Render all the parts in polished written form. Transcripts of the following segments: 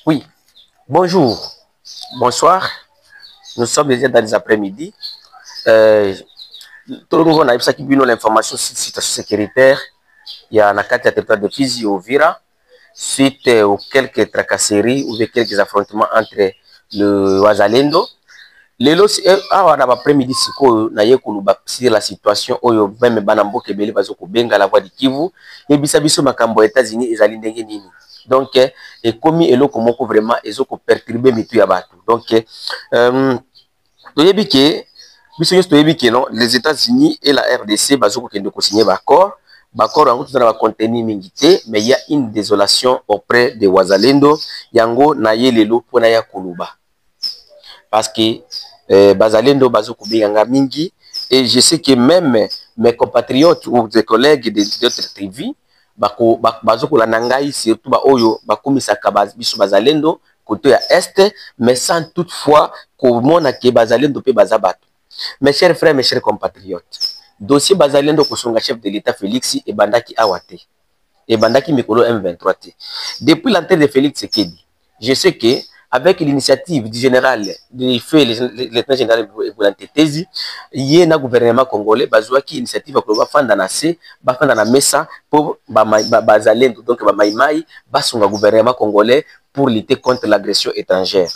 Oui, bonjour, bonsoir. Nous sommes déjà dans les après-midi. Tout le monde a eu l'information sur la situation sécuritaire. Il y a un cas de territoire de Fizi au Vira, suite aux quelques tracasseries ou quelques affrontements entre le Wazalendo. Lelo awa na après-midi siko na ye kuluba sur la situation oyo même banambo kebele bazo ko benga la voix du Kivu et biso makambo États-Unis ezali ndenge nini. Donc et komi eloko moko vraiment ezoko perturber mitu ya bato. Donc toyebi ke biso nyonso toyebi ke non les États-Unis et la RDC bazo ko kende ko signer l'accord. Bakor yango tozana ba contenu mingi te, mais il y a une désolation auprès de Wazalendo yango na ye lelo pona ya kuluba. Parce que Bazalendo Bazoko Beyanga Mingi, et je sais que même mes compatriotes ou des collègues d'autres tribus, Bazoko la Nangai, surtout Oyo, Bakumisaka Biso Bazalendo, côté à Est, mais sans toutefois comment on a que Bazalendo peut Bazabat. Mes chers frères, mes chers compatriotes, dossier Bazalendo Kosonga chef de l'État Félix et Bandaki Awate, et Bandaki Mikolo M23T. Depuis l'entrée de Félix Sekedi, je sais que avec l'initiative du général, du feu, lieutenant général Boulantetezi, il y a un gouvernement congolais, qui initiative à faire na mesa pour Bazalendo, donc Maïmaï, un gouvernement congolais pour lutter contre l'agression étrangère.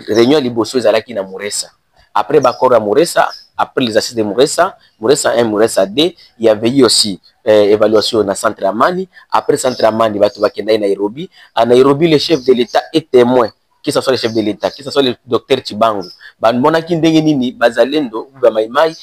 Réunion Liboso Zalaki na Mouressa. Après Bakora Mouressa, après les assises de Mouressa, Mouressa 1, Mouressa 2, il y avait eu aussi évaluation dans Centre Amani. Après Centre Amani, il y a Nairobi. À Nairobi, le chef de l'État est témoin. Que ce soit le chef de l'État, que ce soit le docteur Chibangu. Monaki Ndengenini, Bazalendo, Maïmaï,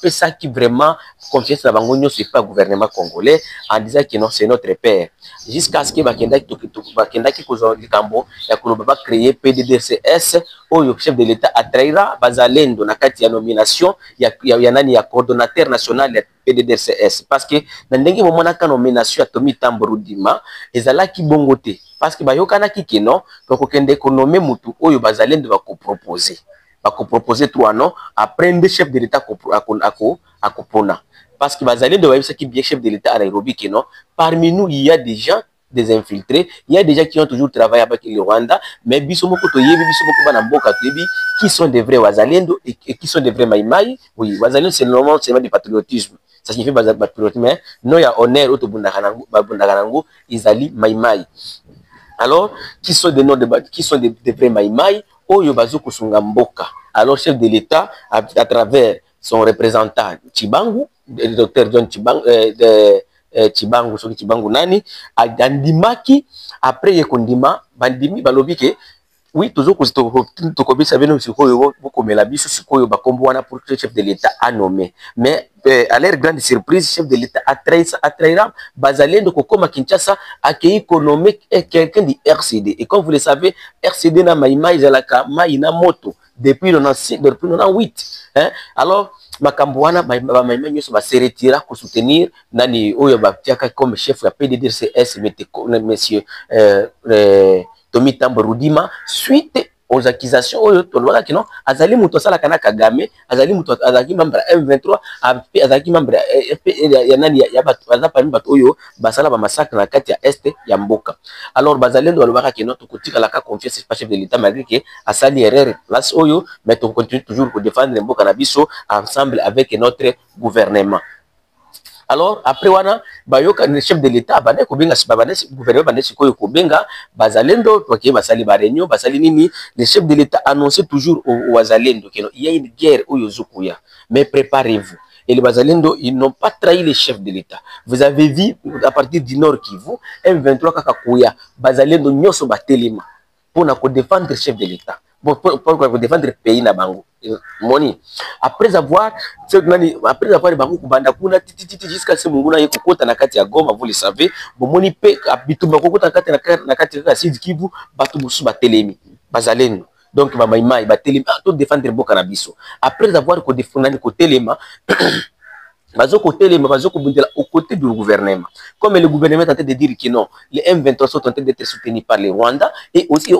ça qui vraiment confiance à Bangonio, c'est pas le gouvernement congolais, en disant que non, c'est notre père. Jusqu'à ce que Bakendaki Kozori Kambo, Yakuloba créé PDDCS, où le chef de l'État attraira Bazalendo, na kati ya nomination, il y a coordonnateur national de PDDCS. Parce que dans le moment où la nomination a Tomi Tambourudima, ils allaient qui bongoté. Parce que bayokana ki non, donc okende économie mutu oyo Bazalendo va proposer. Va proposer trois noms après un chef de l'État à Kopona. Parce que Bazalendo va qui bien chef de l'État à Nairobi que non. Parmi nous, il y a des gens, des infiltrés, il y a des gens qui ont toujours travaillé avec le Rwanda, mais bisomoko toyebi bisomoko banamboka toyebi qui sont des vrais Wazalendo et qui sont des vrais Maïmaï. Oui, Wazalendo c'est normalement c'est du patriotisme. Ça signifie patriotisme, mais non il y a honneur au Bundaganango, ils allient Maïmaï. Alors, qui sont des noms de qui sont des vrais Maïmaï, Oyo Bazoko Sungamboka. Alors, chef de l'État, à travers son représentant Chibangu, le docteur John Chibangu, Chibangu Nani, à Dandimaki, après Yekondima, Bandimi Balobike, oui, toujours que tu savez, nous, comme la biche, c'est quoi, pour que le chef de l'État a nommé. Mais, à leur grande surprise, le chef de l'État a trahi Bazalendo, comme Kinshasa, accueilli économique et quelqu'un du RCD. Et comme vous le savez, RCD n'a maïmaï, maïna moto, depuis 98. Hein? Alors, Makambouana, maïmaï, va se retirer pour soutenir, Nani, comme chef de PDDCS, monsieur, Tomi Tambourudima, suite aux accusations que non azali muto sala kana Kagame azali muto azali membre M23 azali membre ya nani ya bato aza parmi bato oyo basala ba massacre na kati ya Est ya Mboka. Alors Bazalendo balobaka que non tokotika la ka confiance pas chef de l'État malgré que asali erreur place oyo, mais on continue toujours pour défendre Mboka na biso ensemble avec notre gouvernement. Alors, après, le chef de l'État, le gouvernement, Bazalendo, le chef de l'État annonçait toujours au Wazalendo qu'il y a une guerre au Yozukuya. Mais préparez-vous. Et les Bazalendo, ils n'ont pas trahi le chef de l'État. Vous avez vu, à partir du Nord Kivu, M23 Kakakuya, Bazalendo, Nyoso Batelima, pour défendre le chef de l'État. Pour défendre le pays na bango moni après avoir bango kubanda kuna jusqu'à ce munguna yeko kota na kati ya Goma, vous le savez bomoni pe abitu bako kota na kati ya Sud Kivu batu busu batelemi Bazalendo donc ba maïmaï batelemi to défendre Mboka na biso après avoir ko défendre ko telema Bazoko Telema, Bazoko Bundela au côté du gouvernement. Comme le gouvernement est en train de dire que non, les M23 sont en train d'être soutenus par les Rwandais et aussi,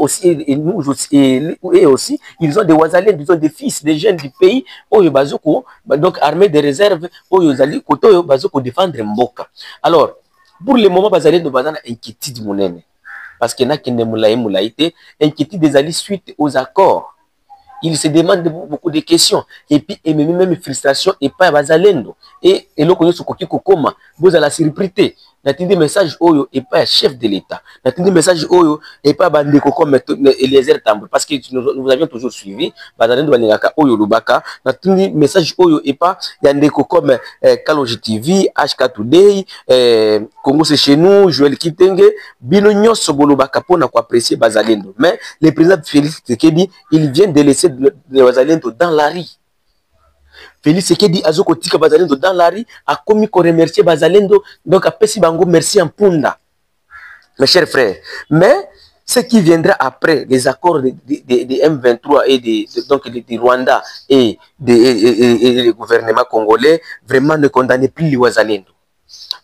ils ont des Wazaliens, ils ont des fils, des jeunes du pays, Bazoko, donc armée de réserve, Zali, Bazoko défendre Mboka. Alors, pour le moment, Bazalien de Bazana inquiétude monnaie. parce que n'a qu'une moulaïté, inquiétude des alliés suite aux accords. Il se demande beaucoup de questions. Et puis, et même frustration et pas bazalendo. Et le connaît ce qui comment vous allez la surprise. N'attendez message oyo et pas chef de l'État. N'attendez message oyo et pas bandeko comme Eliezer Tambo parce que nous avions toujours suivi bazalendo balingaka oyo lubaka. N'attendez message oyo et pas yandeko comme Kaloji TV, HK Today, Congo c'est chez nous, Joël Kitenge, bino nyonso bolobaka pona ko apprécier bazalendo. Mais le président Félix Tshisekedi, il vient de laisser les bazalendo dans la rue. Félix Tshisekedi azoko tika bazalendo dans la rue, a commis qu'on remercier bazalendo, donc a pesi bango merci en punda. Mes chers frères, mais ce qui viendra après les accords de M23 et donc de Rwanda et le gouvernement congolais, vraiment ne condamnez plus les bazalendo.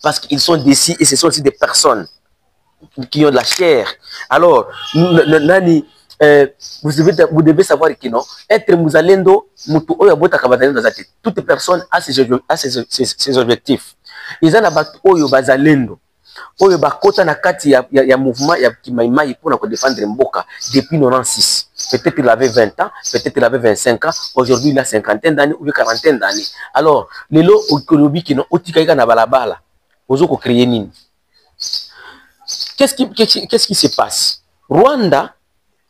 Parce qu'ils sont d'ici et ce sont aussi des personnes qui ont de la chair. Alors, Nani, vous devez savoir que non, être Mouzalendo, toute personne a ses objectifs. Ils ont abattu Oyo Bazalendo. Oyo Bakota na kati ya mouvement ya Kimaimai pour défendre Mboka depuis 96. Peut-être il avait 20 ans, peut-être il avait 25 ans, aujourd'hui il a 50 d'années ou 40 d'années. Alors, les lots Okolobi qui n'ont Otikaïka na balabala, Ozoko créer nini. Qu'est-ce qui se passe? Rwanda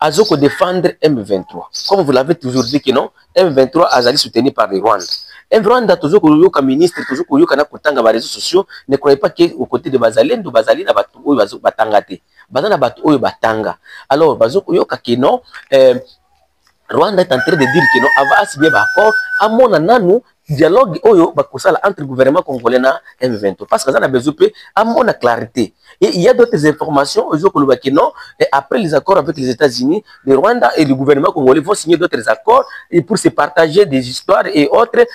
a défendre M23. Comme vous l'avez toujours dit que non, M23 a été soutenu par les Rwandais. M23 toujours comme ministre, toujours comme les réseaux sociaux, ne croyez pas qu'au côté de Bazalendo, Bazalina Batangate. Bazana Batoyo Batanga. Alors, Bazoko que non, Rwanda est en train de dire que non, avant signer d'accord, à mon ananou, dialogue entre le gouvernement congolais et M23. Parce que ça a besoin à mon clarté. Et il y a d'autres informations aujourd'hui non. Et après les accords avec les États-Unis, le Rwanda et le gouvernement congolais vont signer d'autres accords et pour se partager des histoires et autres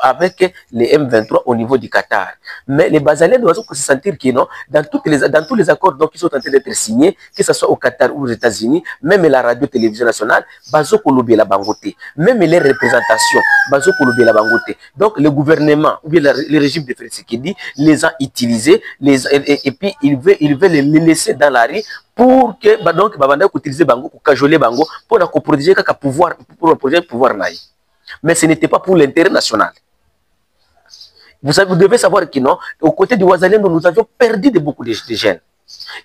avec les M23 au niveau du Qatar. Mais les Bazaliens doivent se sentir que non, dans tous les accords donc, qui sont en train d'être signés, que ce soit au Qatar ou aux États-Unis, même la radio-télévision nationale, Bazo Kolobi la Bangote, même les représentations, Bazo Kolobi la Bangote. Donc le gouvernement ou bien le régime de Félix Tshisekedi les a utilisés, et puis il veut les laisser dans la rue pour que donc babanda utiliser bango pour cajoler bango pour la protéger kaka pouvoir pour protéger le pouvoir naï. Mais ce n'était pas pour l'intérêt national. Vous devez savoir que non, aux côtés du Ouazalendo, nous avions perdu beaucoup de jeunes.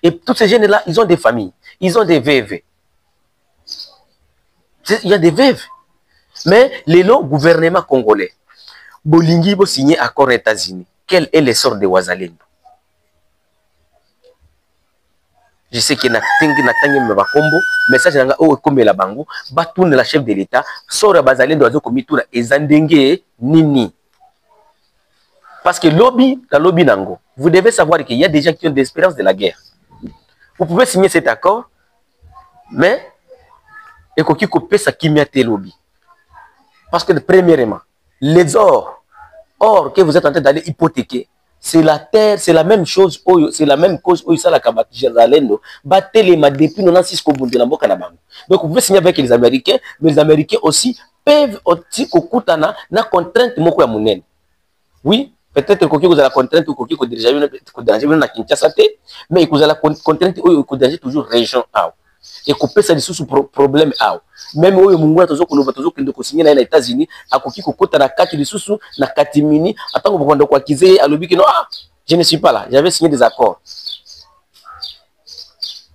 Et tous ces jeunes-là, ils ont des familles, ils ont des veuves. Il y a des veuves. Mais le gouvernement congolais, Bolingi bo signé accord aux États-Unis. Quel est le sort de Ouazalendo? Je sais qu'il y a un message comme la bango, batoune la chef de l'État, sort Bazalendo azo komitura ezandenge nini. Parce que la lobby nango, vous devez savoir qu'il y a des gens qui ont de l'expérience de la guerre. Vous pouvez signer cet accord, mais et qui coupe sa kimiate lobby. Parce que premièrement, les or que vous êtes en train d'aller hypothéquer, c'est la terre, c'est la même chose, c'est la même cause où ça la kabati Jérusalem, battelema depuis 96 de la boca. Donc vous pouvez signer avec les Américains, mais les Américains aussi peuvent aussi kokutana na contrainte moko ya munene. Oui, peut-être que vous avez la contrainte ou que vous avez déjà na Kinshasa, mais vous avez la contrainte ou que vous avez toujours région A. Et couper ça sous problème A. Même au Mungu toujours que signer na États-Unis, à koki kokota na kati de sous na katimini, attends que vous quoi qu'ils aient à l'objet que non, je ne suis pas là, j'avais signé des accords.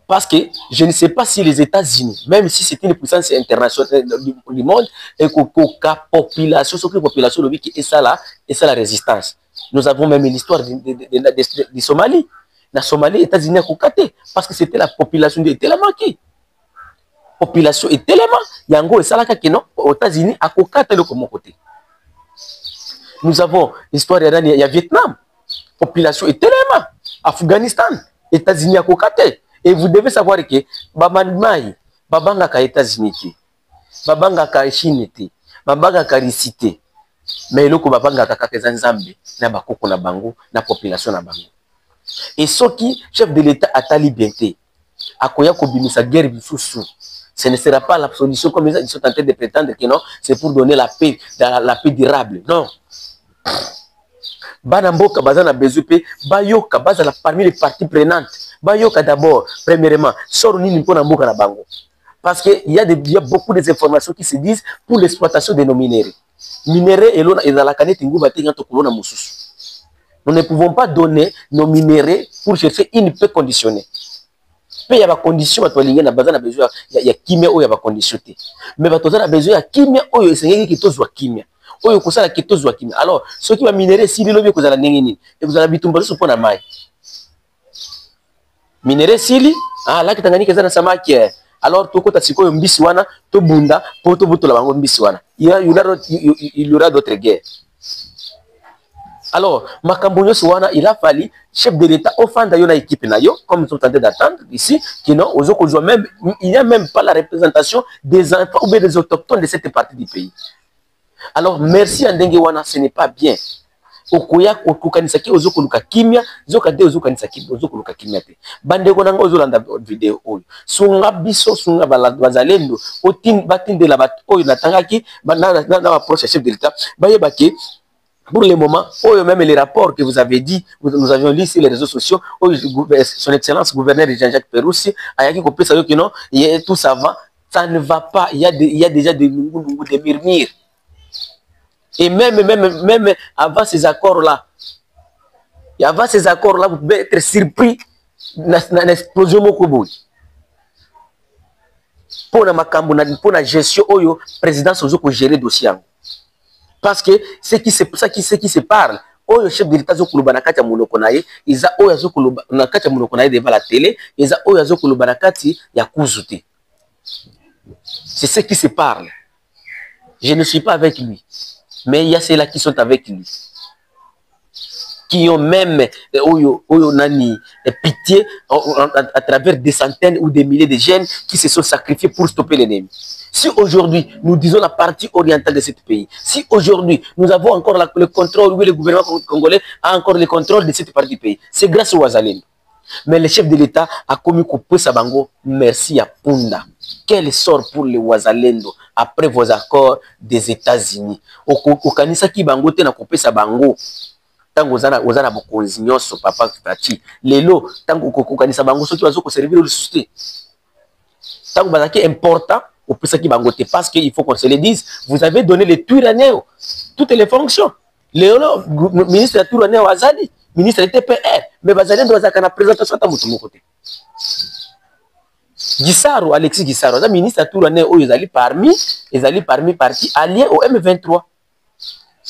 Parce que je ne sais pas si les États-Unis, même si c'est une puissance internationale du monde, et que la population, ce que la population qui est ça là, et ça la résistance. Nous avons même l'histoire du Somalie. La Somalie, les États-Unis ont cocaté parce que c'était la population de Téléma qui. Population et Téléma, Yango et Salaka qui non, aux États-Unis à cocaté le comme côté. Nous avons l'histoire il y a Vietnam, population et Téléma, Afghanistan, États-Unis à cocaté. Et vous devez savoir que Babanmaï, Babanga ka États-Unis qui, Babanga ka Chine qui, Babanga ka Risité, mais le Babanga ka Kazanzambe, na bakoko na bango, na population na bango. Et ce qui, chef de l'État a talibenté, a koya kobimisa guerre bisusu. Ce ne sera pas la solution comme ils sont en train de prétendre que non, c'est pour donner la paix durable. Non. Banamboka bazana bezupe, bayoka bazana parmi les parties prenantes. Bayoka d'abord, premièrement, sort nini pour mboka na bango. Parce qu'il y a beaucoup d'informations qui se disent pour l'exploitation de nos minéraux. Minéraux et dans la canette ngouba tenga to kolona mususu. Nous ne pouvons pas donner nos minéraux pour chercher une paix conditionnée. Paix, il y a des conditions, il y a besoin, il y a kimia ou il y a des conditions. Mais il y a besoin de kimia ou il y a besoin de kimia. Alors, ceux qui vont minérer, si vous avez besoin de et vous avez besoin de la maille. Minérer, si là, tu as besoin de samaki. Alors, tu as besoin de mbisiwana, tu bunda, pour tu buto la bango mbisiwana. Il y aura d'autres guerres. Alors, Makambonyo Souana, il a fallu, chef de l'État, offendre une équipe nayo, comme nous sommes en train d'attendre ici, qui non, même, il n'y a même pas la représentation des enfants ou bien des autochtones de cette partie du pays. Alors, merci Andengewana, ce n'est pas bien. Okoya okukanisaki ozokoluka kimia zokade ozokanisaki ozokoluka kimia te bandeko nanga ozolanda video oyo sunga biso sunga bazalendo batindela bat oyo natangaki na approche chef de l'État bayebaki. Pour le moment, même les rapports que vous avez dit, nous avions lu sur les réseaux sociaux, son excellence gouverneur Jean-Jacques Peroussi a dit que tout ça va, ça ne va pas, il y a déjà des murmures. Et même avant ces accords-là, vous pouvez être surpris dans l'explosion de Mokoboui. Pour la gestion, le président Sozo peut gérer le dossier. Parce que ce qui se parle, le chef de l'État Zokuluba Nakati Monokonaye, ils ont Oya Zokuluba Nakati Monokonaye devant la télé, ils ont Oya Zokuluba Nakati Yakuzute. C'est ce qui se parle. Je ne suis pas avec lui. Mais il y a ceux-là qui sont avec lui. Qui ont même pitié à travers des centaines ou des milliers de jeunes qui se sont sacrifiés pour stopper l'ennemi. Si aujourd'hui, nous disons la partie orientale de ce pays, si aujourd'hui, nous avons encore le contrôle, oui, le gouvernement congolais a encore le contrôle de cette partie du pays, c'est grâce au Wazalendo. Mais le chef de l'État a commis couper Sabango, merci à Punda. Quel sort pour les Wazalendo après vos accords des États-Unis? Au Kanisa qui bango te na couper Sabango. Tango ozana bokonzi nyonso papa Fati. Lelo tango kokanisa bango soki bazo ko servir le société. Tango bazaki important au plus qui bangote parce qu'il faut qu'on se le dise, vous avez donné les Turaniens toutes les fonctions. Le ministre de la Turaniens Wazali, ministre de TPR, mais Wazali doit avoir une présentation à mon côté. Gisaro, Alexis Gisaro, le ministre de la Turaniens ils allaient parmi partis alliés au M23.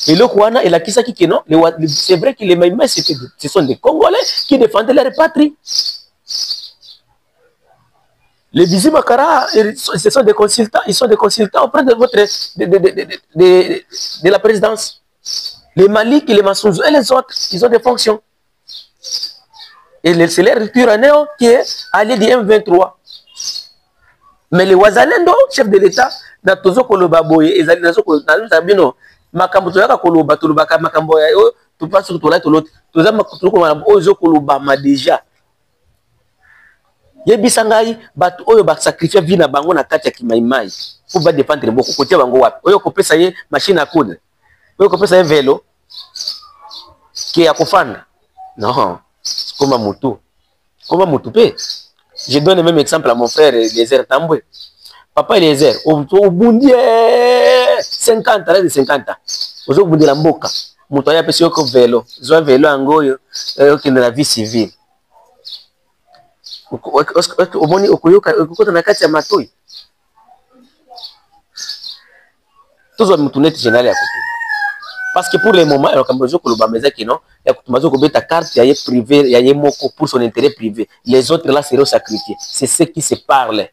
Et le Kouana et la Kisaki qui non, c'est vrai que les Maïmais, ce sont des Congolais qui défendaient leur patrie. Les Bizi Makara, ce sont des consultants, ils sont des consultants auprès de la présidence. Les Malik, les Massouzou et les autres, ils ont des fonctions. Et c'est leur Turanéo qui est allié du M23. Mais les Wazalendo, chef de l'État, dans Tozo Kolobaboye, ils allaient dans Zabino, Makambo Toyaka Koloba, Tolobaka, Makambo, tu passes sur l'autre, tu as Ozo Kolobama déjà. Yebisangai bat oyo ba sacrifier vie na bango na kati ya kimaimai pour ba dépendre beaucoup côté bango wapi oyo ko pesa ye machine à coudre oyo ko pesa ye vélo qui ya kofanda non comme mutu pe. Je donne le même exemple à mon frère Eliezer Tambwe. Papa Eliezer au bundi 50 ans de 50 ans ozo bundi la mboka mutu ya pesa yo ko vélo zo vélo angoyo qui na la vie civile. Omoni okoyoka okota na kati ya matoi tozo mutuneti général ya kutu parce que pour le moment alors comme besoin que le bameza qui non ya kutumazo ko beta carte ya privé ya moko pour son intérêt privé, les autres là seront sacrifiés. C'est ce qui se parle.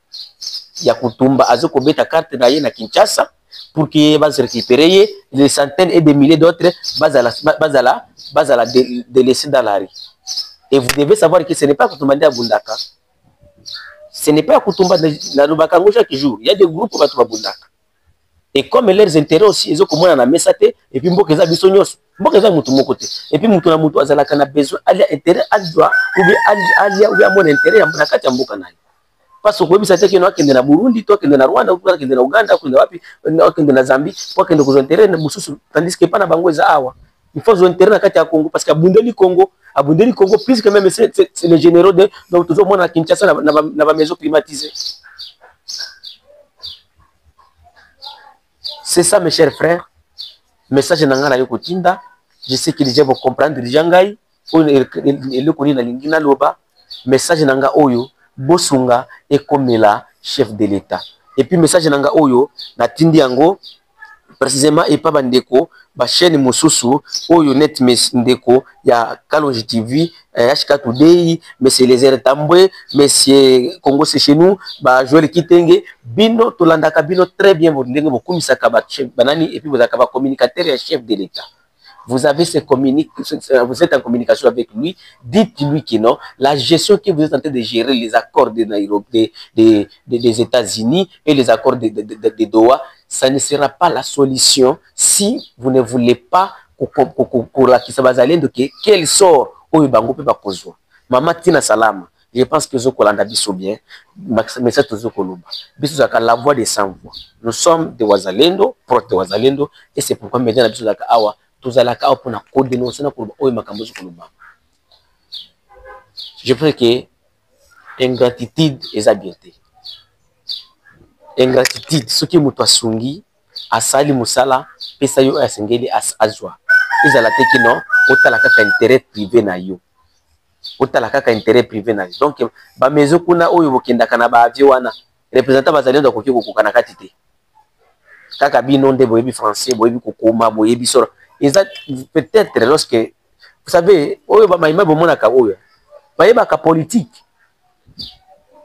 Ya kutumba azo ko beta carte na na Kinshasa pour qu'il va se récupérer des centaines et des milliers d'autres bazala de laisser dans la rue. Et vous devez savoir que ce n'est pas Koutoumande à Bundaka. Ce n'est pas Koutoumba na Lubakango chaque jour. Il y a des groupes qui vont Bundaka. Et comme leurs intérêts aussi, ils ont commencé à mesate et puis Mbokeza Bissonyos, Mbokeza Moutoumou côté. Et puis Moutouna Moutou Azalaka na besoin, alia intérêt, alia ou bien mon intérêt, Yambaka Yambokana. Parce que vous savez qu'il y a qui est dans Burundi, toi qui est dans Rwanda, toi qui est dans Ouganda, qui est dans Zambie, toi qui est dans intérêt, tandis que pas na Bango Zawa. Il faut un intérêt dans le Congo parce que Bundeli Congo. abundeli Congo plus que même c'est les généraux de donc toujours moi na Kinshasa na maison climatisée. C'est ça mes chers frères. Message nanga na yoko tinda. Je sais que les gens vont comprendre déjà ngai le koni na lingina loba message nanga oyo bosunga et comme la chef de l'État. Et puis message nanga oyo na tindi yango précisément et pas bandeko ba chaîne mususu oyo net ndeko ya Kalonji TV HK Today monsieur les Tambwe monsieur Congo c'est chez nous ba Joël Kitenge bino tolandaka bino très bien vous ndenge bokumisa ka ba chef banani et puis vous avez ba communicateur et chef de l'État. Vous avez vous êtes en communication avec lui, dites-lui que non, la gestion que vous êtes en train de gérer, les accords de Nairobi, des États-Unis et les accords de Doha, ça ne sera pas la solution si vous ne voulez pas quel sort au Bango peut pas poser. Maman Tina Salama, je pense que Zokolanda biso bien, mais ça tout Zokoluba. Biso zaka la voix des sans voix. Nous sommes des Wazalendo, proches de Wazalendo, et c'est pourquoi maintenant biso zaka awa. Je pense que ingratitude est habileté. Ingratitude, ce qui est sungi, asali musala, pesa yo asengeli azwa. Ils ala te non, otala kaka intérêt privé na yo. Otala kaka intérêt privé na yo. Donc ba mezo kuna oyo bokenda kana ba avion wana, représentant bazalendo ko kiko kana katite. Kaka bino nde boyebi français, boyebi kokoma, boyebi sora. Peut-être lorsque vous savez, oyo ba maïma bomonaka oyo. Bayeba ka politique.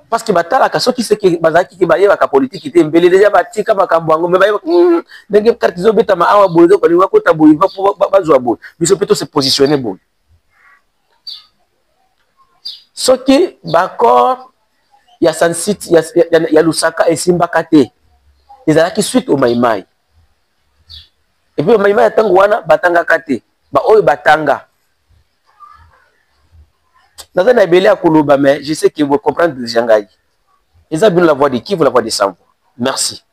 Parce que batala ka soki seke bazaki ke bayeba ka politique te mbele déjà batika makambo ngo me bayeba ndenge carte zo beta ma awa bozo ko liwa ko taboyi bazwa bo. Biso peto se positionner bo. Soki bakor ya Sansit ya Lusaka et Simba kate. Ezalaki suite au maïmaï. Et puis maïma ya tango wana batanga kate ba oyo batanga naza na ebele akoloba mais je sais que vous comprenez déjà ngai eza bien la voix de qui vous la voix de sans voix. Merci.